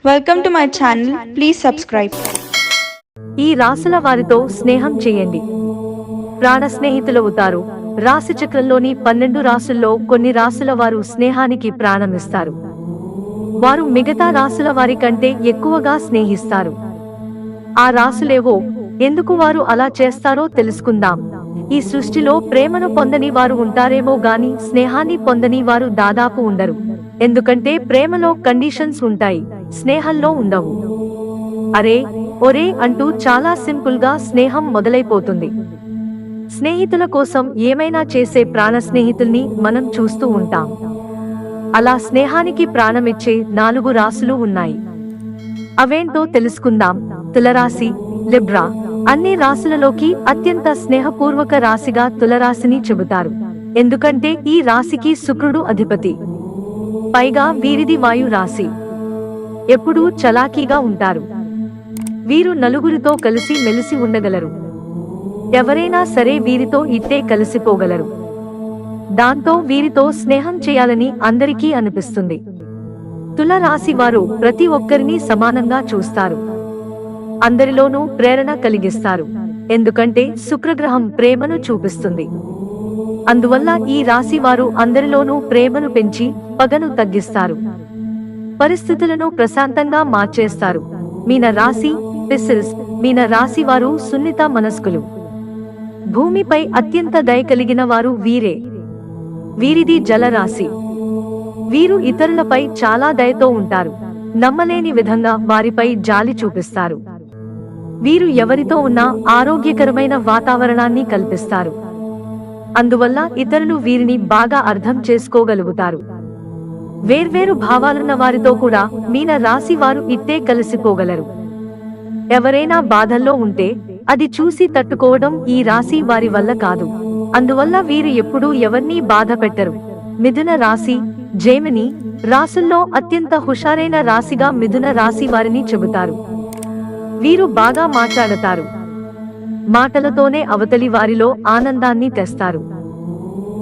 Welcome to my channel. Please subscribe. ఈ రాశుల వారితో స్నేహం చేయండి. ప్రాణ స్నేహితులవుతారు. రాశి చక్రంలోని 12 రాశుల్లో కొన్ని రాశుల వారు స్నేహానికి ప్రాణమిస్తారు. వారు మిగతా రాశుల వారి కంటే ఎక్కువగా స్నేహిస్తారు. ఆ రాశులేవో, ఎందుకు వారు అలా చేస్తారో తెలుసుకుందాం. ఈ సృష్టిలో ప్రేమను పొందని వారు ఉంటారేమో గాని స్నేహాన్ని పొందని వారు దాదాపు ఉండరు. ఎందుకంటే ప్రేమలో కండిషన్స్ ఉంటాయి, స్నేహంలో ఉండవు. అరే ఒరే అంటూ చాలా సింపుల్ గా స్నేహం మొదలైపోతుంది. స్నేహితుల కోసం ఏమైనా చేసే ప్రాణ స్నేహితుల్ని మనం చూస్తూ ఉంటాం. అలా స్నేహానికి ప్రాణమిచ్చే 4 రాశులు ఉన్నాయి. అవేంటో తెలుసుకుందాం. తులరాశి, లిబ్రా. అన్ని రాశులలోకి అత్యంత స్నేహపూర్వక రాశిగా తులరాశిని చెబుతారు. ఎందుకంటే ఈ రాశికి శుక్రుడు అధిపతి. పైగా వీరిది వాయు రాశి. ఎప్పుడూ చలాకీగా ఉంటారు. వీరు నలుగురితో కలిసి మెలిసి ఉండగలరు. ఎవరైనా సరే వీరితో ఇట్టే కలిసిపోగలరు. దాంతో వీరితో స్నేహం చేయాలని అందరికీ అనిపిస్తుంది. తుల రాశి వారు ప్రతి ఒక్కరిని సమానంగా చూస్తారు. అందరిలోనూ ప్రేరణ కలిగిస్తారు. ఎందుకంటే శుక్రగ్రహం ప్రేమను చూపిస్తుంది. అందువల్ల ఈ రాశి వారు అందరిలోనూ ప్రేమను పెంచి పగను తగ్గిస్తారు. పరిస్థితులను ప్రశాంతంగా మార్చేస్తారు. మీన రాశి, పిసిల్స్. మీన రాశి వారు సున్నిత మనస్కులు. భూమిపై అత్యంత దయ కలిగిన వారు వీరే. వీరిది జలరాశి. వీరు ఇతరులపై చాలా దయతో ఉంటారు. నమ్మలేని విధంగా వారిపై జాలి చూపిస్తారు. వీరు ఎవరితో ఉన్నా ఆరోగ్యకరమైన వాతావరణాన్ని కల్పిస్తారు. అందువల్ల ఇతరులు వీరిని బాగా అర్థం చేసుకోగలుగుతారు. వేర్వేరు భావాలున్న వారితో కూడా మీన రాశి వారు ఇట్టే కలిసిపోగలరు. ఎవరైనా బాధల్లో ఉంటే అది చూసి తట్టుకోవడం ఈ రాశి వారి వల్ల కాదు. అందువల్ల వీరు ఎప్పుడూ ఎవర్నీ బాధ పెట్టరు. మిథున రాశి, జెమిని. రాశుల్లో అత్యంత హుషారైన రాశిగా మిథున రాశి వారిని చెబుతారు. వీరు బాగా మాట్లాడతారు. మాటలతోనే అవతలి వారిలో ఆనందాన్ని తెస్తారు.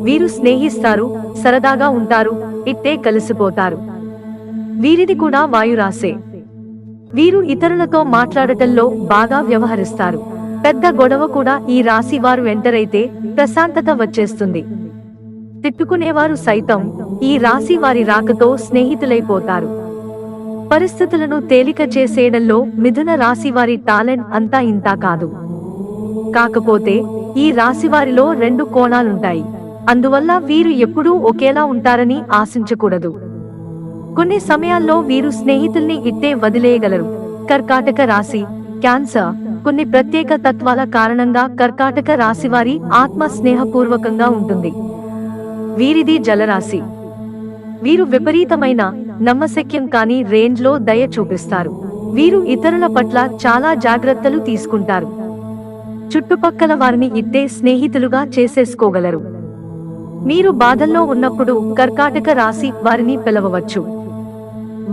వీరు స్నేహిస్తారు, సరదాగా ఉంటారు, ఇట్టే కలిసిపోతారు. వీరిది కూడా వాయురాశే. వీరు ఇతరులతో మాట్లాడటంలో బాగా వ్యవహరిస్తారు. పెద్ద గొడవ కూడా ఈ రాశి వారు ఎంటరైతే ప్రశాంతత వచ్చేస్తుంది. తిట్టుకునేవారు సైతం ఈ రాశి వారి రాకతో స్నేహితులైపోతారు. పరిస్థితులను తేలిక చేసేయడంలో మిథున రాశి వారి టాలెంట్ అంతా ఇంతా కాదు. కాకపోతే ఈ రాశి వారిలో 2 కోణాలుంటాయి. అందువల్ల వీరు ఎప్పుడూ ఒకేలా ఉంటారని ఆశించకూడదు. కొన్ని సమయాల్లో వీరు స్నేహితుల్ని ఇట్టే వదిలేయగలరు. కర్కాటక రాశి, క్యాన్సర్. కొన్ని ప్రత్యేక తత్వాల కారణంగా కర్కాటక రాశి వారి ఆత్మ స్నేహపూర్వకంగా ఉంటుంది. వీరిది జలరాశి. వీరు విపరీతమైన నమ్మశక్యం కాని రేంజ్లో దయ చూపిస్తారు. వీరు ఇతరుల పట్ల చాలా జాగ్రత్తలు తీసుకుంటారు. చుట్టుపక్కల వారిని ఇట్టే స్నేహితులుగా చేసేసుకోగలరు. మీరు బాధల్లో ఉన్నప్పుడు కర్కాటక రాశి వారిని పిలవవచ్చు.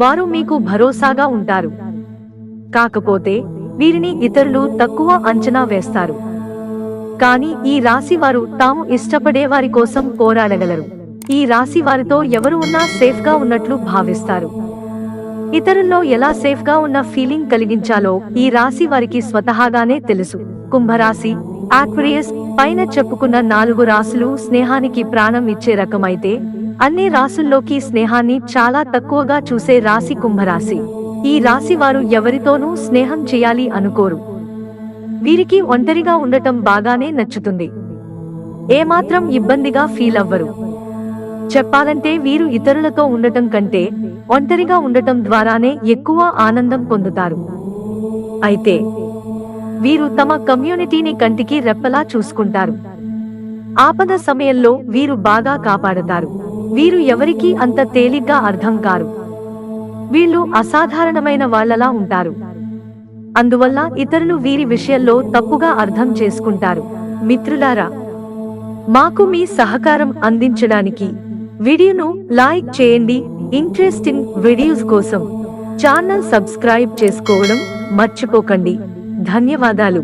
వారు మీకు భరోసాగా ఉంటారు. కాకపోతే వీరిని ఇతరులు తక్కువ అంచనా వేస్తారు. కానీ ఈ రాశి వారు తాము ఇష్టపడే వారి కోసం పోరాడగలరు. ఈ రాశి వారితో ఎవరు ఉన్నా సేఫ్ గా ఉన్నట్లు భావిస్తారు. ఇతరుల్లో ఎలా సేఫ్ గా ఉన్న ఫీలింగ్ కలిగించాలో ఈ రాశి వారికి స్వతహాగానే తెలుసు. కుంభరాశి, ఆక్వేరియస్. పైన చెప్పుకున్న 4 రాశులు స్నేహానికి ప్రాణం ఇచ్చే రకమైతే అన్ని రాశుల్లోకి స్నేహాన్ని చాలా తక్కువగా చూసే రాశి కుంభరాశి. ఈ రాశి వారు ఎవరితోనూ స్నేహం చేయాలి అనుకోరు. వీరికి ఒంటరిగా ఉండటం బాగానే నచ్చుతుంది. ఏమాత్రం ఇబ్బందిగా ఫీల్ అవ్వరు. చెప్పాలంటే వీరు ఇతరులతో ఉండటం కంటే ఒంటరిగా ఉండటం ద్వారానే ఎక్కువ ఆనందం పొందుతారు. అయితే వీరు తమ కమ్యూనిటీని కంటికి రెప్పలా చూసుకుంటారు. ఆపద సమయంలో వీరు బాగా కాపాడతారు. వీరు ఎవరికీ అంత తేలిగ్గా అర్థం కారు. వీళ్ళు అసాధారణమైన వాళ్లలా ఉంటారు. అందువల్ల ఇతరులు వీరి విషయంలో తప్పుగా అర్థం చేసుకుంటారు. మిత్రులారా, మాకు మీ సహకారం అందించడానికి వీడియోను లైక్ చేయండి. ఇంట్రెస్టింగ్ వీడియోస్ కోసం ఛానల్ సబ్స్క్రైబ్ చేసుకోవడం మర్చిపోకండి. ధన్యవాదాలు.